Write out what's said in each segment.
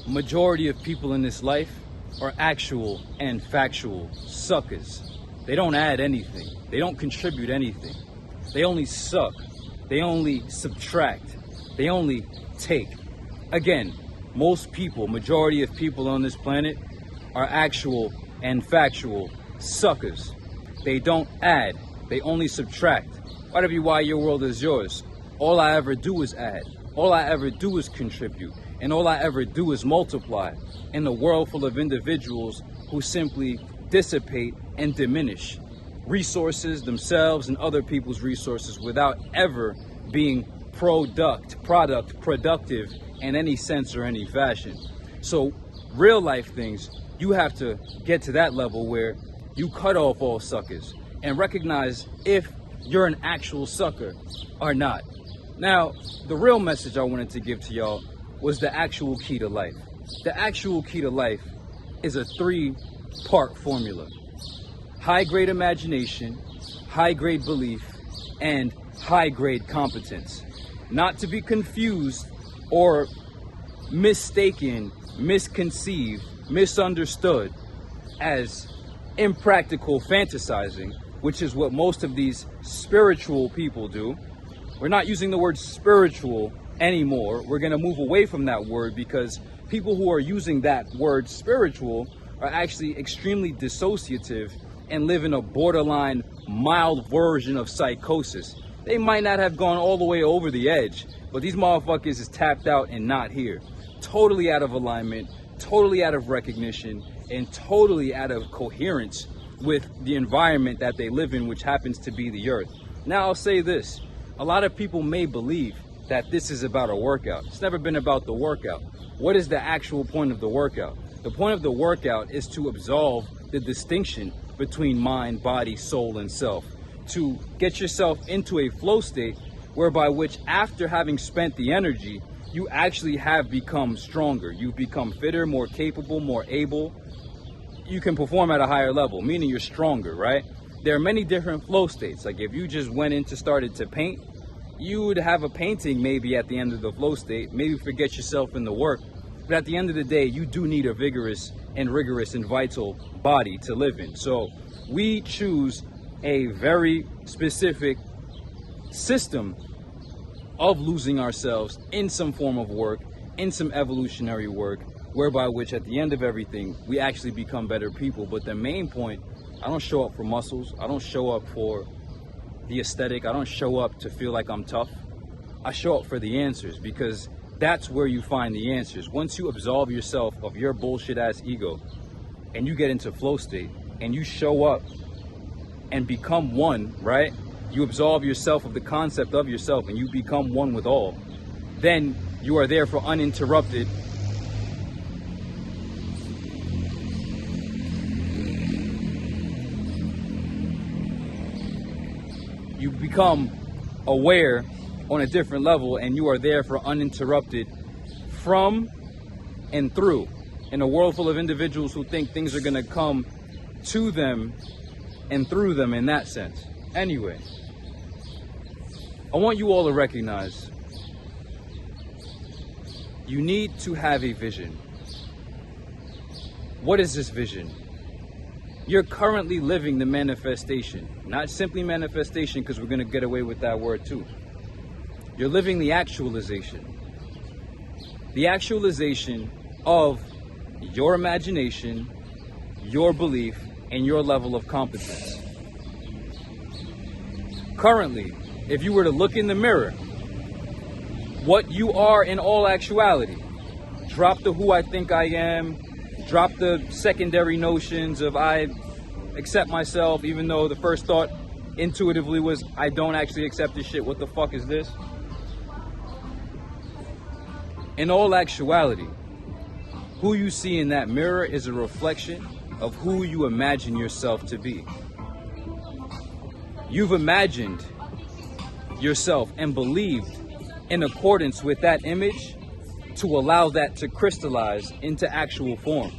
Majority of people in this life are actual and factual suckers. They don't add anything. They don't contribute anything. They only suck. They only subtract. They only take. Again, most people, majority of people on this planet are actual and factual suckers. They don't add. They only subtract. Whatever you why your world is yours. All I ever do is add. All I ever do is contribute. And all I ever do is multiply in a world full of individuals who simply dissipate and diminish resources, themselves and other people's resources without ever being productive in any sense or any fashion. So real life things, you have to get to that level where you cut off all suckers and recognize if you're an actual sucker or not. Now, the real message I wanted to give to y'all was the actual key to life. The actual key to life is a 3-part formula. High-grade imagination, high-grade belief, and high-grade competence. Not to be confused or mistaken, misconceived, misunderstood as impractical fantasizing, which is what most of these spiritual people do. We're not using the word spiritual anymore. We're going to move away from that word because people who are using that word spiritual are actually extremely dissociative and live in a borderline mild version of psychosis. They might not have gone all the way over the edge, but these motherfuckers is tapped out and not here. Totally out of alignment, totally out of recognition, and totally out of coherence with the environment that they live in, which happens to be the earth. Now I'll say this, a lot of people may believe that this is about a workout. It's never been about the workout. What is the actual point of the workout? The point of the workout is to absolve the distinction between mind, body, soul, and self. To get yourself into a flow state whereby which after having spent the energy, you actually have become stronger. You've become fitter, more capable, more able. You can perform at a higher level, meaning you're stronger, right? There are many different flow states. Like if you just went in to started to paint, you would have a painting maybe at the end of the flow state, maybe forget yourself in the work. But at the end of the day, you do need a vigorous and rigorous and vital body to live in. So we choose a very specific system of losing ourselves in some form of work, in some evolutionary work, whereby which at the end of everything, we actually become better people. But the main point, I don't show up for muscles. I don't show up for the aesthetic. I don't show up to feel like I'm tough. I show up for the answers, because that's where you find the answers. Once you absolve yourself of your bullshit ass ego and you get into flow state and you show up and become one, right? You absolve yourself of the concept of yourself and you become one with all. Then you are there for uninterrupted you become aware on a different level, and you are there for uninterrupted from and through. In a world full of individuals who think things are going to come to them and through them in that sense. Anyway, I want you all to recognize you need to have a vision. What is this vision? You're currently living the manifestation, not simply manifestation, because we're going to get away with that word too. You're living the actualization. The actualization of your imagination, your belief, and your level of competence. Currently, if you were to look in the mirror, what you are in all actuality, drop the who I think I am, drop the secondary notions of I accept myself, even though the first thought intuitively was I don't actually accept this shit, what the fuck is this? In all actuality, who you see in that mirror is a reflection of who you imagine yourself to be. You've imagined yourself and believed in accordance with that image to allow that to crystallize into actual form.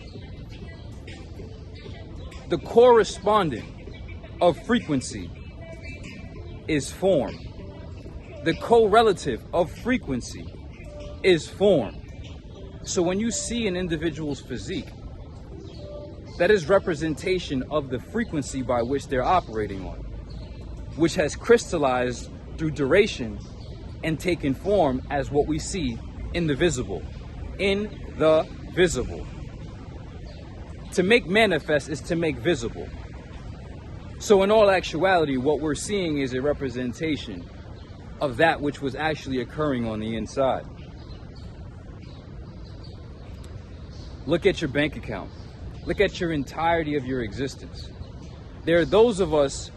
The correspondent of frequency is form. The correlative of frequency is form. So when you see an individual's physique, that is representation of the frequency by which they're operating on, which has crystallized through duration and taken form as what we see in the visible. In the visible. To make manifest is to make visible. So in all actuality, what we're seeing is a representation of that which was actually occurring on the inside. Look at your bank account. Look at your entirety of your existence. There are those of us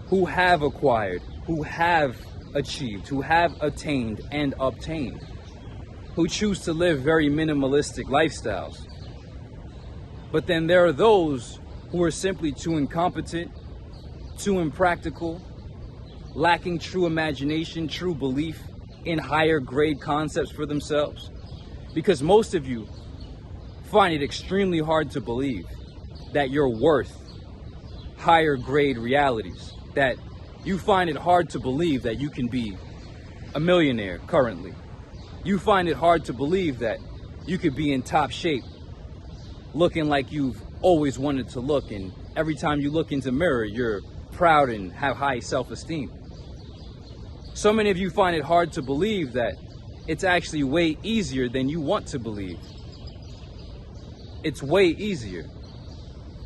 who have acquired, who have achieved, who have attained and obtained, who choose to live very minimalistic lifestyles. But then there are those who are simply too incompetent, too impractical, lacking true imagination, true belief in higher grade concepts for themselves. Because most of you find it extremely hard to believe that you're worth higher grade realities, that you find it hard to believe that you can be a millionaire currently. You find it hard to believe that you could be in top shape, looking like you've always wanted to look, and every time you look into the mirror, you're proud and have high self-esteem. So many of you find it hard to believe that it's actually way easier than you want to believe. It's way easier.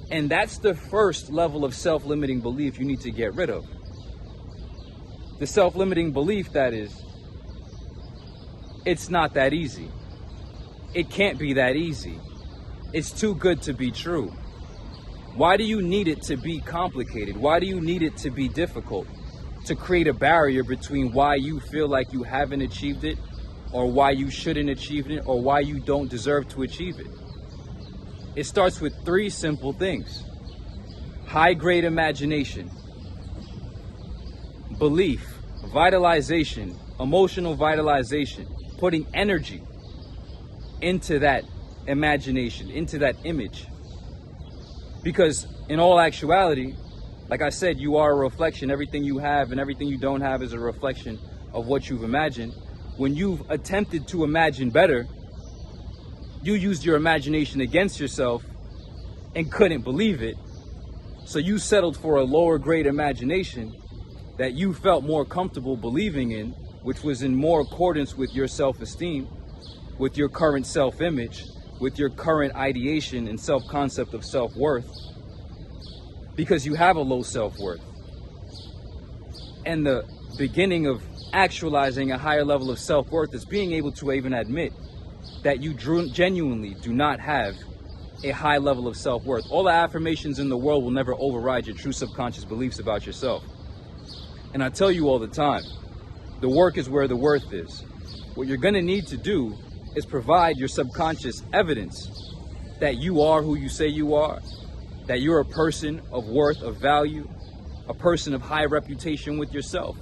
And that's the first level of self-limiting belief you need to get rid of. The self-limiting belief that is, it's not that easy. It can't be that easy. It's too good to be true. Why do you need it to be complicated? Why do you need it to be difficult? To create a barrier between why you feel like you haven't achieved it, or why you shouldn't achieve it, or why you don't deserve to achieve it. It starts with three simple things: high-grade imagination, belief, vitalization, emotional vitalization, putting energy into that imagination, into that image. Because in all actuality, like I said, you are a reflection. Everything you have and everything you don't have is a reflection of what you've imagined. When you've attempted to imagine better, you used your imagination against yourself and couldn't believe it. So you settled for a lower grade imagination that you felt more comfortable believing in, which was in more accordance with your self-esteem, with your current self-image, with your current ideation and self-concept of self-worth, because you have a low self-worth. And the beginning of actualizing a higher level of self-worth is being able to even admit that you genuinely do not have a high level of self-worth. All the affirmations in the world will never override your true subconscious beliefs about yourself. And I tell you all the time, the work is where the worth is. What you're going to need to do is provide your subconscious evidence that you are who you say you are, that you're a person of worth, of value, a person of high reputation with yourself.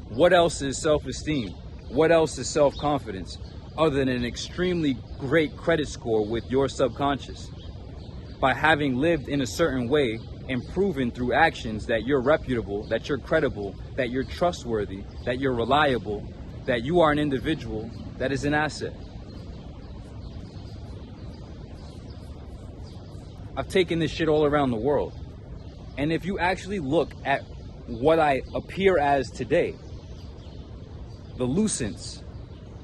What else is self-esteem? What else is self-confidence other than an extremely great credit score with your subconscious? By having lived in a certain way and proven through actions that you're reputable, that you're credible, that you're trustworthy, that you're reliable, that you are an individual that is an asset. I've taken this shit all around the world. And if you actually look at what I appear as today, the lucence,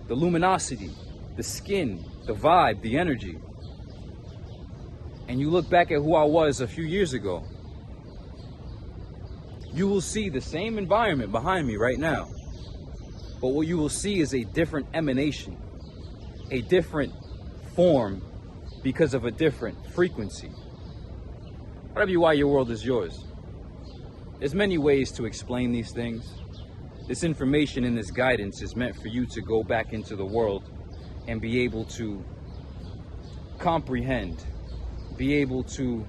the luminosity, the skin, the vibe, the energy, and you look back at who I was a few years ago, you will see the same environment behind me right now. But what you will see is a different emanation, a different form because of a different frequency. Whatever you are, your world is yours. There's many ways to explain these things. This information and this guidance is meant for you to go back into the world and be able to comprehend, be able to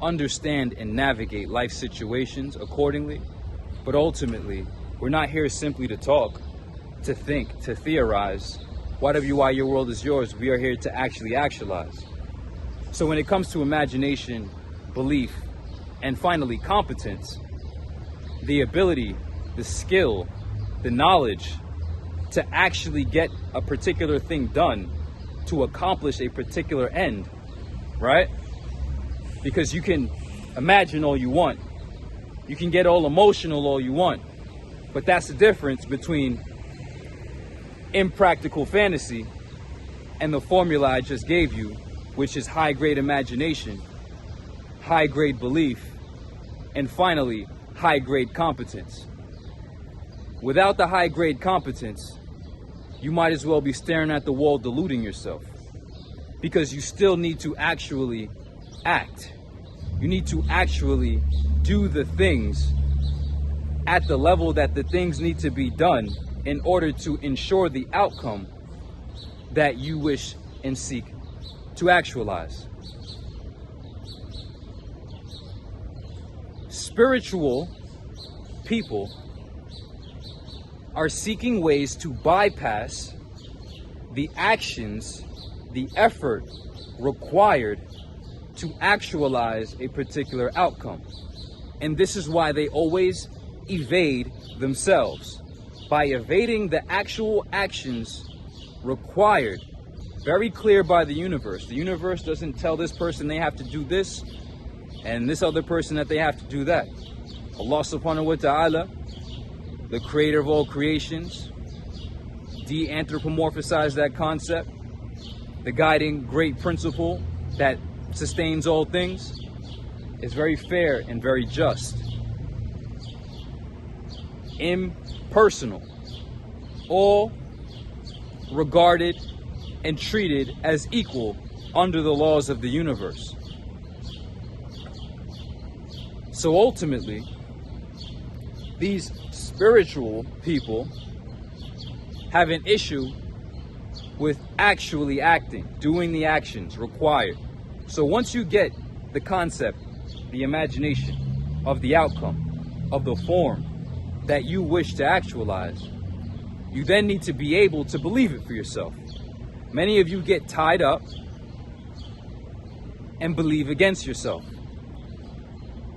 understand and navigate life situations accordingly. But ultimately, we're not here simply to talk, to think, to theorize. Whatever you are, your world is yours. We are here to actually actualize. So when it comes to imagination, belief, and finally competence, the ability, the skill, the knowledge to actually get a particular thing done to accomplish a particular end, right? Because you can imagine all you want. You can get all emotional all you want. But that's the difference between impractical fantasy and the formula I just gave you, which is high-grade imagination, high-grade belief, and finally, high-grade competence. Without the high-grade competence, you might as well be staring at the wall deluding yourself, because you still need to actually act. You need to actually do the things at the level that the things need to be done in order to ensure the outcome that you wish and seek to actualize. Spiritual people are seeking ways to bypass the actions, the effort required to actualize a particular outcome. And this is why they always evade themselves. By evading the actual actions required, very clear by the universe. The universe doesn't tell this person they have to do this and this other person that they have to do that. Allah subhanahu wa ta'ala, the creator of all creations, de-anthropomorphized that concept, the guiding great principle that sustains all things, is very fair and very just. Impersonal. All regarded and treated as equal under the laws of the universe. So ultimately, these spiritual people have an issue with actually acting, doing the actions required. So once you get the concept, the imagination of the outcome, of the form that you wish to actualize, you then need to be able to believe it for yourself. Many of you get tied up and believe against yourself.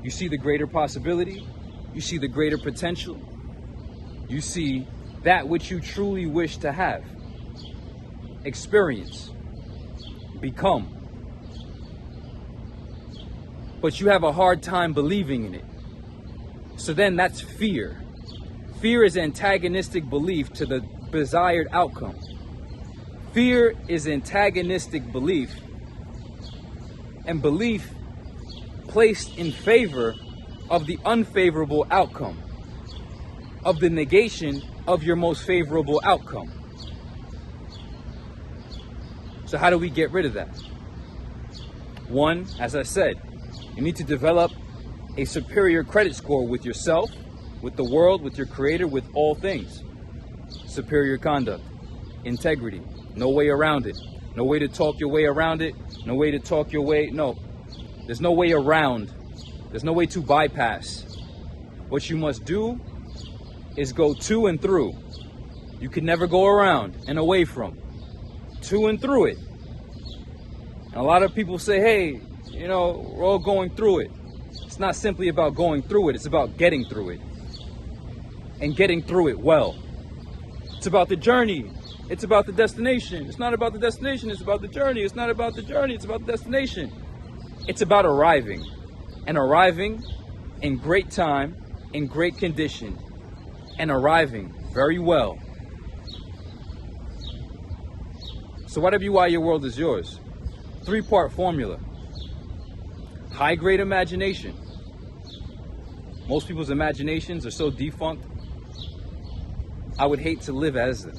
You see the greater possibility, you see the greater potential, you see that which you truly wish to have, experience, become. But you have a hard time believing in it. So then that's fear. Fear is antagonistic belief to the desired outcome. Fear is antagonistic belief, and belief placed in favor of the unfavorable outcome, of the negation of your most favorable outcome. So how do we get rid of that? One, as I said, you need to develop a superior credit score with yourself, with the world, with your creator, with all things. Superior conduct, integrity, no way around it. No way to talk your way around it. No way to talk your way. No, there's no way around. There's no way to bypass. What you must do is go to and through. You can never go around and away from. To and through it. And a lot of people say, hey, you know, we're all going through it. It's not simply about going through it. It's about getting through it. And getting through it well. It's about the journey. It's about the destination. It's not about the destination. It's about the journey. It's not about the journey. It's about the destination. It's about arriving. And arriving in great time, in great condition. And arriving very well. So whatever you are, your world is yours. 3-part formula. High-grade imagination. Most people's imaginations are so defunct, I would hate to live as them.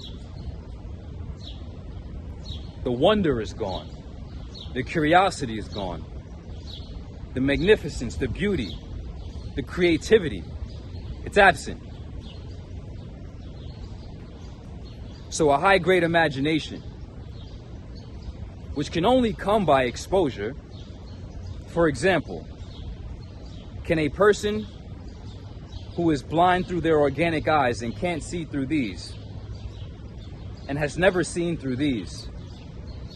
The wonder is gone. The curiosity is gone. The magnificence, the beauty, the creativity, it's absent. So a high-grade imagination, which can only come by exposure. For example, can a person who is blind through their organic eyes and can't see through these, and has never seen through these,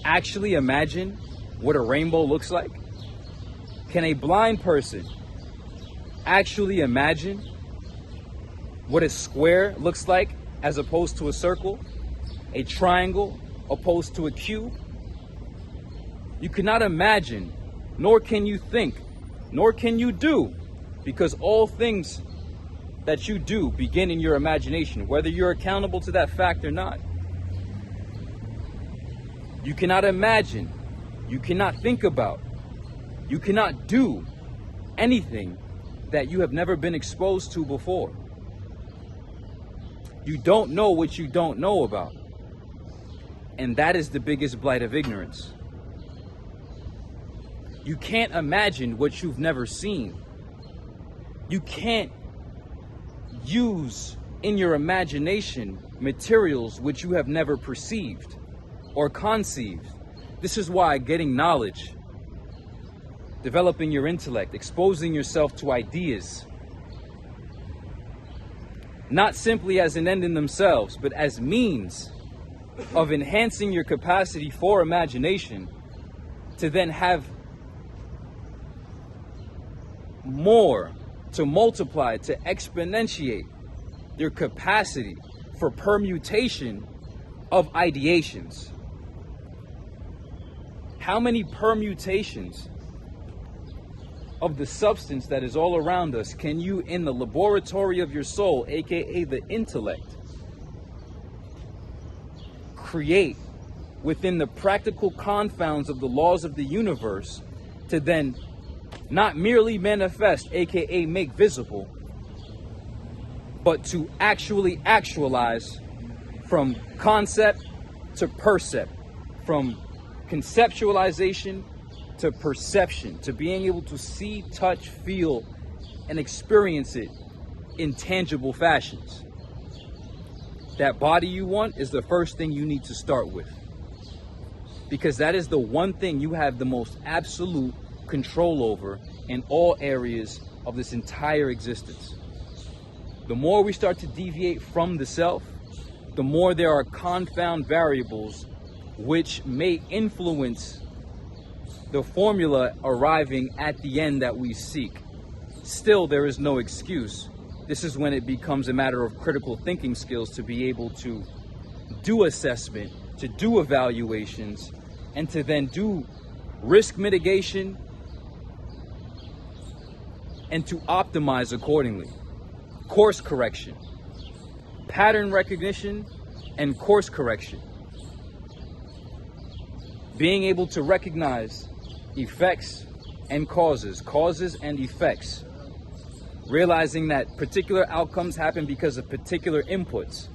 actually imagine what a rainbow looks like? Can a blind person actually imagine what a square looks like as opposed to a circle, a triangle opposed to a cube? You cannot imagine, nor can you think, nor can you do, because all things that you do begin in your imagination, whether you're accountable to that fact or not. You cannot imagine, you cannot think about, you cannot do anything that you have never been exposed to before. You don't know what you don't know about. And that is the biggest blight of ignorance. You can't imagine what you've never seen. You can't use in your imagination materials which you have never perceived or conceived. This is why getting knowledge, developing your intellect, exposing yourself to ideas, not simply as an end in themselves, but as means of enhancing your capacity for imagination, to then have more, to multiply, to exponentiate your capacity for permutation of ideations. How many permutations of the substance that is all around us can you, in the laboratory of your soul, aka the intellect, create within the practical confounds of the laws of the universe, to then not merely manifest, aka make visible, but to actually actualize from concept to percept, from conceptualization to perception, to being able to see, touch, feel, and experience it in tangible fashions. That body you want is the first thing you need to start with, because that is the one thing you have the most absolute control over in all areas of this entire existence. The more we start to deviate from the self, the more there are confound variables which may influence the formula arriving at the end that we seek. Still, there is no excuse. This is when it becomes a matter of critical thinking skills to be able to do assessment, to do evaluations, and to then do risk mitigation and to optimize accordingly. Course correction, pattern recognition, and course correction. Being able to recognize effects and causes and effects. Realizing that particular outcomes happen because of particular inputs.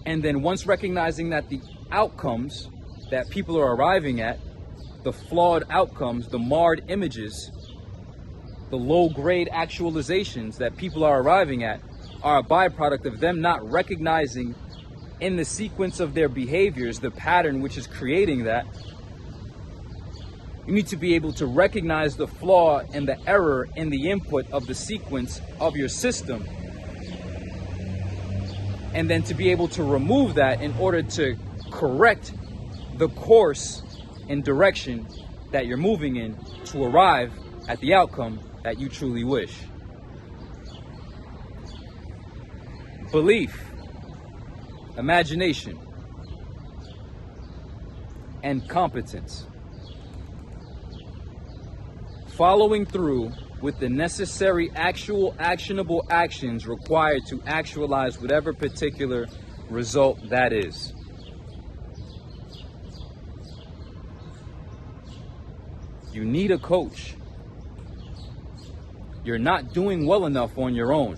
And then once recognizing that the outcomes that people are arriving at, the flawed outcomes, the marred images, the low-grade actualizations that people are arriving at are a byproduct of them not recognizing in the sequence of their behaviors the pattern which is creating that. You need to be able to recognize the flaw and the error in the input of the sequence of your system, and then to be able to remove that in order to correct the course and direction that you're moving in to arrive at the outcome that you truly wish. Belief, imagination, and competence. Following through with the necessary actionable actions required to actualize whatever particular result that is. You need a coach. You're not doing well enough on your own,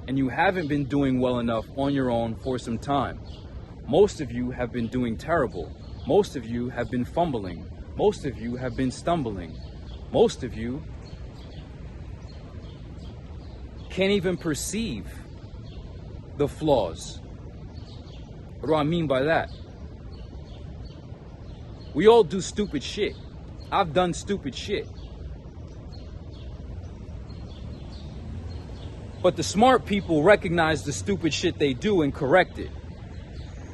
and you haven't been doing well enough on your own for some time. Most of you have been doing terrible. Most of you have been fumbling. Most of you have been stumbling. Most of you can't even perceive the flaws. What do I mean by that? We all do stupid shit. I've done stupid shit. But the smart people recognize the stupid shit they do and correct it.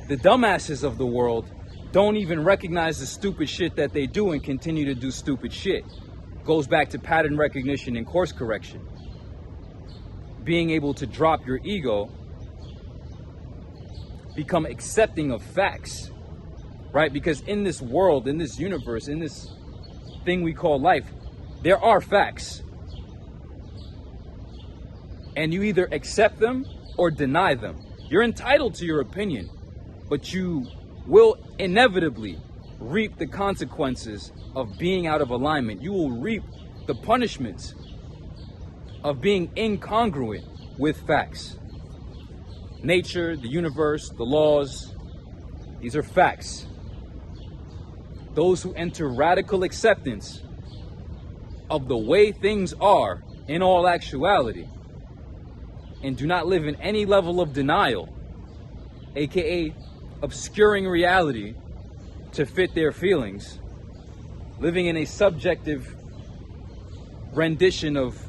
The dumbasses of the world don't even recognize the stupid shit that they do and continue to do stupid shit. Goes back to pattern recognition and course correction. Being able to drop your ego, become accepting of facts, right? Because in this world, in this universe, in this thing we call life, there are facts. And you either accept them or deny them. You're entitled to your opinion, but you will inevitably reap the consequences of being out of alignment. You will reap the punishments of being incongruent with facts. Nature, the universe, the laws, these are facts. Those who enter radical acceptance of the way things are in all actuality and do not live in any level of denial, aka obscuring reality to fit their feelings, living in a subjective rendition of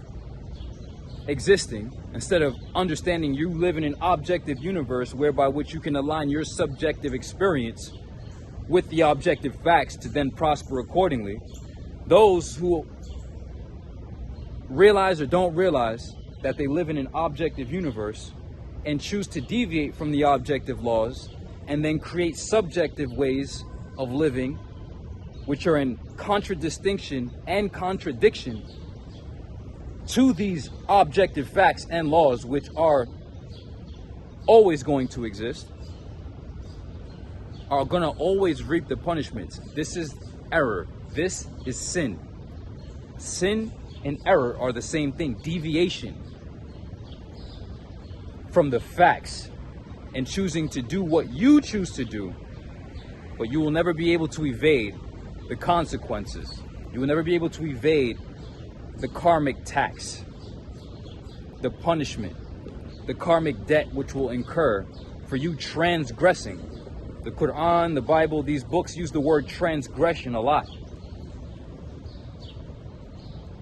existing instead of understanding you live in an objective universe whereby which you can align your subjective experience with the objective facts to then prosper accordingly. Those who realize or don't realize that they live in an objective universe and choose to deviate from the objective laws and then create subjective ways of living which are in contradistinction and contradiction to these objective facts and laws which are always going to exist, are going to always reap the punishments. This is error. This is sin. Sin and error are the same thing. Deviation from the facts and choosing to do what you choose to do, but you will never be able to evade the consequences. You will never be able to evade the karmic tax, the punishment, the karmic debt which will incur for you transgressing. The Quran, the Bible, these books use the word transgression a lot.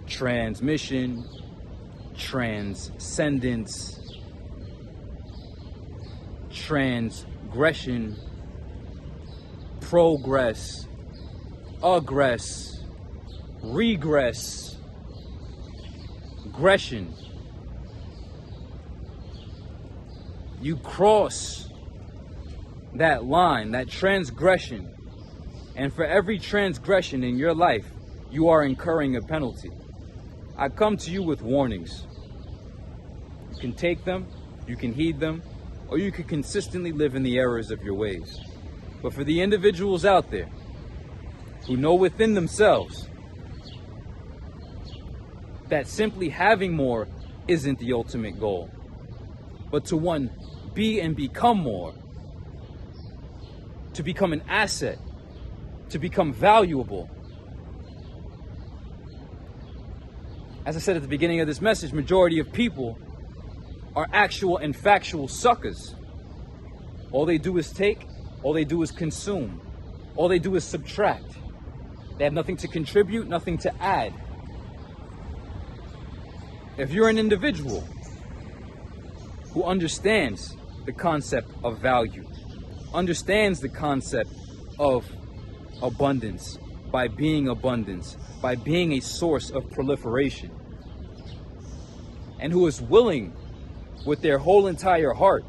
Transmission, transcendence, transgression, progress, aggress, regress, aggression. You cross that line, that transgression, and for every transgression in your life, you are incurring a penalty. I come to you with warnings. You can take them, you can heed them, or you can consistently live in the errors of your ways. But for the individuals out there who know within themselves that simply having more isn't the ultimate goal, but to one, be and become more, to become an asset, to become valuable. As I said at the beginning of this message, majority of people are actual and factual suckers. All they do is take, all they do is consume, all they do is subtract. They have nothing to contribute, nothing to add. If you're an individual who understands the concept of value, understands the concept of abundance, by being a source of proliferation, and who is willing with their whole entire heart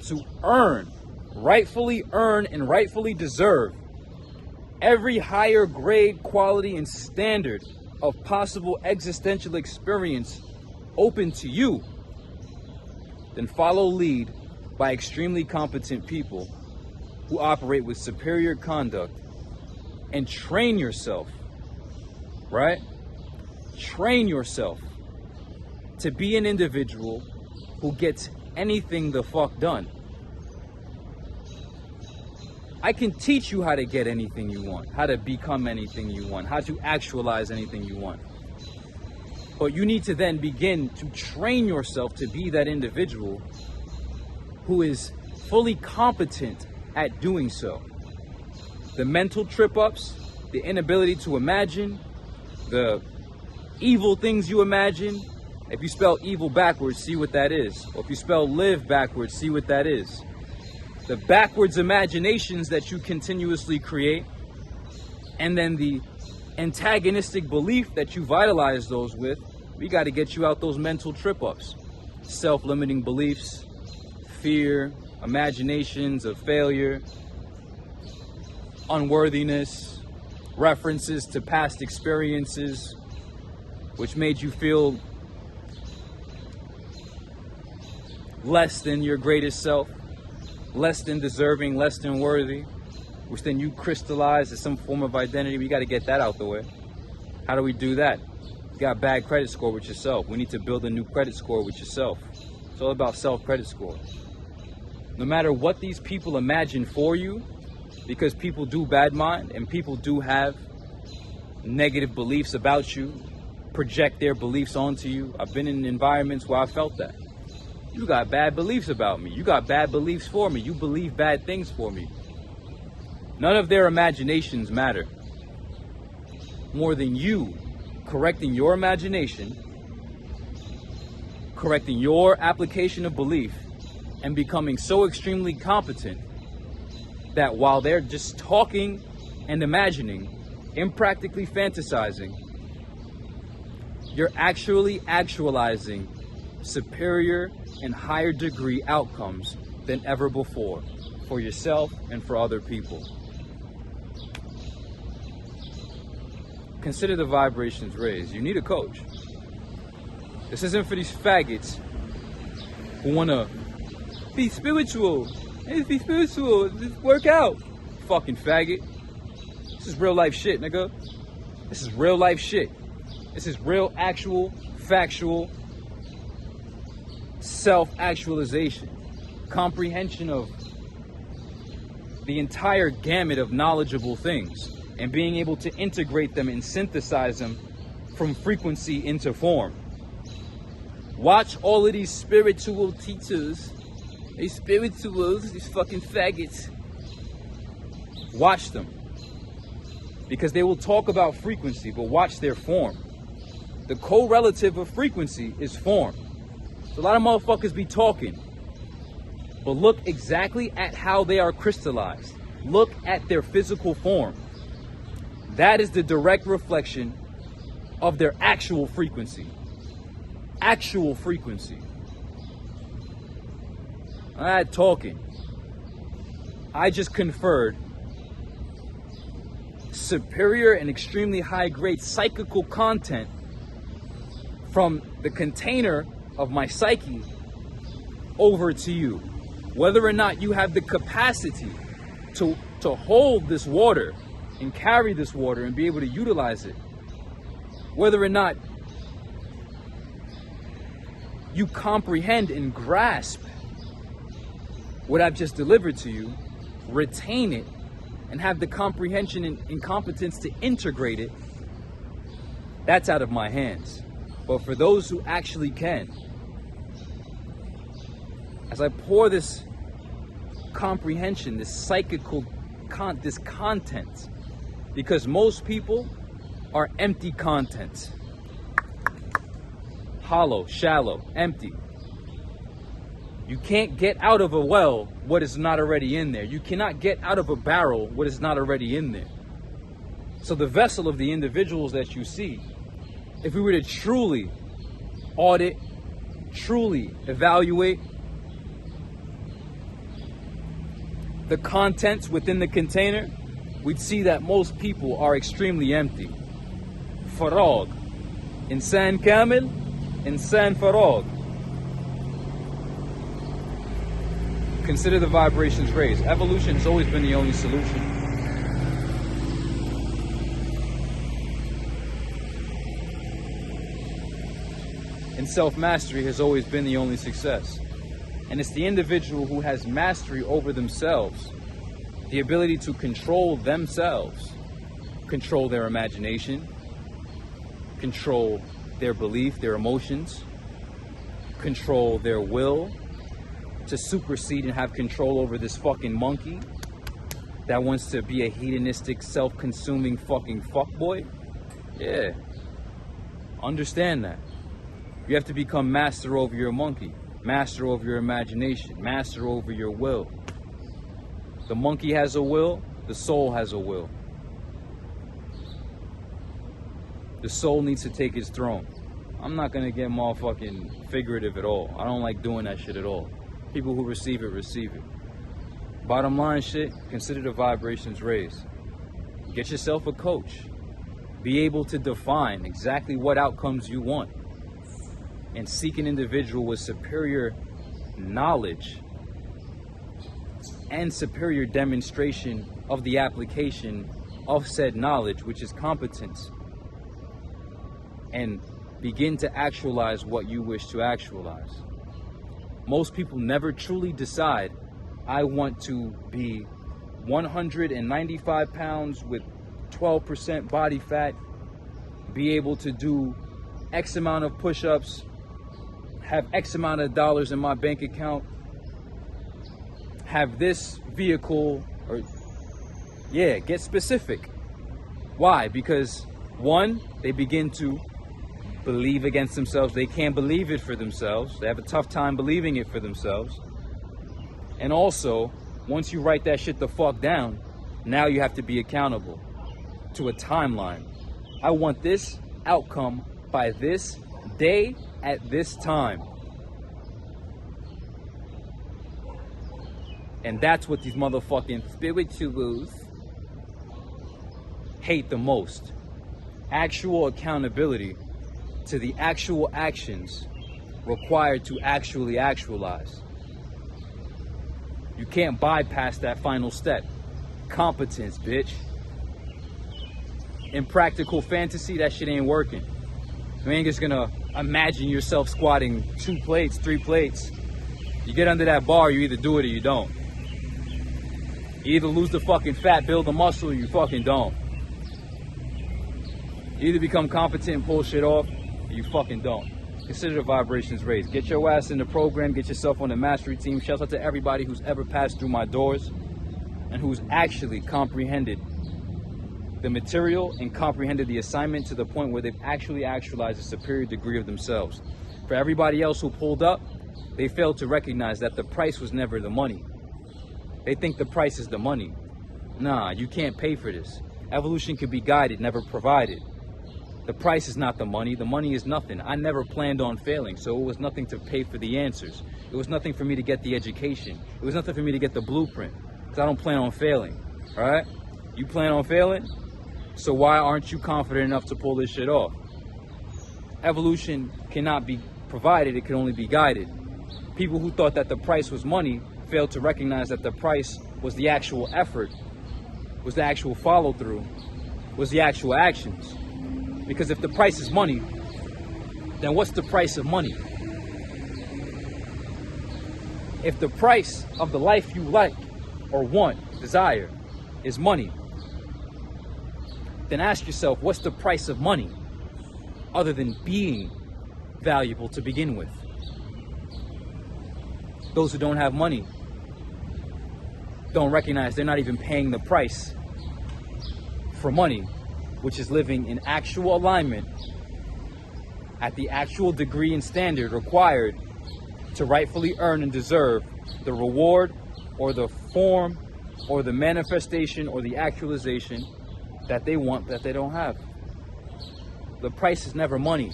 to rightfully earn and rightfully deserve every higher grade, quality, and standard of possible existential experience open to you, then follow lead by extremely competent people who operate with superior conduct, and train yourself, right? Train yourself to be an individual who gets anything the fuck done. I can teach you how to get anything you want, how to become anything you want, how to actualize anything you want. But you need to then begin to train yourself to be that individual who is fully competent at doing so. The mental trip-ups, the inability to imagine, the evil things you imagine. If you spell evil backwards, see what that is. Or if you spell live backwards, see what that is. The backwards imaginations that you continuously create, and then the antagonistic belief that you vitalize those with, we got to get you out those mental trip-ups. Self-limiting beliefs, fear, imaginations of failure, unworthiness, references to past experiences, which made you feel less than your greatest self, less than deserving, less than worthy, which then you crystallize as some form of identity. We got to get that out the way. How do we do that? You got a bad credit score with yourself. We need to build a new credit score with yourself. It's all about self-credit score. No matter what these people imagine for you, because people do bad mind and people do have negative beliefs about you, project their beliefs onto you. I've been in environments where I felt that. You got bad beliefs about me. You got bad beliefs for me. You believe bad things for me. None of their imaginations matter more than you correcting your imagination, correcting your application of belief, and becoming so extremely competent that while they're just talking and imagining, impractically fantasizing, you're actually actualizing superior and higher degree outcomes than ever before for yourself and for other people. Consider the vibrations raised. You need a coach. This isn't for these faggots who want to be spiritual. Hey, be spiritual. Just work out. Fucking faggot. This is real life shit, nigga. This is real life shit. This is real, actual, factual self-actualization. Comprehension of the entire gamut of knowledgeable things and being able to integrate them and synthesize them from frequency into form. Watch all of these spiritual teachers, these spirituals, these fucking faggots. Watch them. Because they will talk about frequency, but watch their form. The correlative of frequency is form. So a lot of motherfuckers be talking, but look exactly at how they are crystallized. Look at their physical form. That is the direct reflection of their actual frequency. Actual frequency. I'm not talking. I just conferred superior and extremely high grade psychical content from the container of my psyche over to you. Whether or not you have the capacity to hold this water and carry this water and be able to utilize it. Whether or not you comprehend and grasp what I've just delivered to you, retain it, and have the comprehension and competence to integrate it, that's out of my hands. But for those who actually can, as I pour this comprehension, this psychical this content, because most people are empty content. Hollow, shallow, empty. You can't get out of a well what is not already in there. You cannot get out of a barrel what is not already in there. So the vessel of the individuals that you see, if we were to truly audit, truly evaluate the contents within the container, we'd see that most people are extremely empty. Farag. Insan kamil, insan farag. Consider the vibrations raised. Evolution has always been the only solution. And self-mastery has always been the only success. And it's the individual who has mastery over themselves, the ability to control themselves, control their imagination, control their belief, their emotions, control their will, to supersede and have control over this fucking monkey that wants to be a hedonistic, self-consuming fucking fuckboy. Yeah. Understand that. You have to become master over your monkey, master over your imagination, master over your will. The monkey has a will, the soul has a will. The soul needs to take its throne. I'm not gonna get motherfucking figurative at all. I don't like doing that shit at all. People who receive it, receive it. Bottom line shit, consider the vibrations raised. Get yourself a coach. Be able to define exactly what outcomes you want. And seek an individual with superior knowledge and superior demonstration of the application of said knowledge, which is competence. And begin to actualize what you wish to actualize. Most people never truly decide, I want to be 195 pounds with 12% body fat, be able to do X amount of push-ups, have X amount of dollars in my bank account, have this vehicle, or get specific. Why? Because one, they begin to believe against themselves. They can't believe it for themselves. They have a tough time believing it for themselves. And also, once you write that shit the fuck down, now you have to be accountable to a timeline. I want this outcome by this day at this time. And that's what these motherfucking spirituals hate the most. Actual accountability to the actual actions required to actually actualize. You can't bypass that final step. Competence, bitch. In practical fantasy, that shit ain't working. You ain't just gonna imagine yourself squatting 2 plates, 3 plates. You get under that bar, you either do it or you don't. You either lose the fucking fat, build the muscle, or you fucking don't. You either become competent and pull shit off, or you fucking don't. Consider the vibrations raised. Get your ass in the program, get yourself on the mastery team. Shout out to everybody who's ever passed through my doors and who's actually comprehended the material and comprehended the assignment to the point where they've actually actualized a superior degree of themselves. For everybody else who pulled up, they failed to recognize that the price was never the money. They think the price is the money. Nah, you can't pay for this. Evolution can be guided, never provided. The price is not the money. The money is nothing. I never planned on failing, so it was nothing to pay for the answers. It was nothing for me to get the education. It was nothing for me to get the blueprint, because I don't plan on failing, all right? You plan on failing? So why aren't you confident enough to pull this shit off? Evolution cannot be provided, it can only be guided. People who thought that the price was money failed to recognize that the price was the actual effort, was the actual follow-through, was the actual actions. Because if the price is money, then what's the price of money? If the price of the life you like or want, desire, is money, then ask yourself, what's the price of money other than being valuable to begin with? Those who don't have money don't recognize they're not even paying the price for money, which is living in actual alignment at the actual degree and standard required to rightfully earn and deserve the reward or the form or the manifestation or the actualization that they want that they don't have. The price is never money.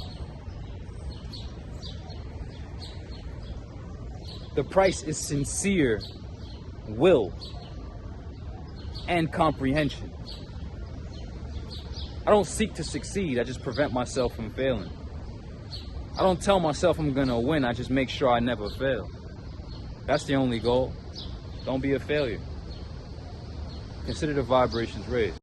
The price is sincere will and comprehension. I don't seek to succeed, I just prevent myself from failing. I don't tell myself I'm gonna win, I just make sure I never fail. That's the only goal. Don't be a failure. Consider the vibrations raised.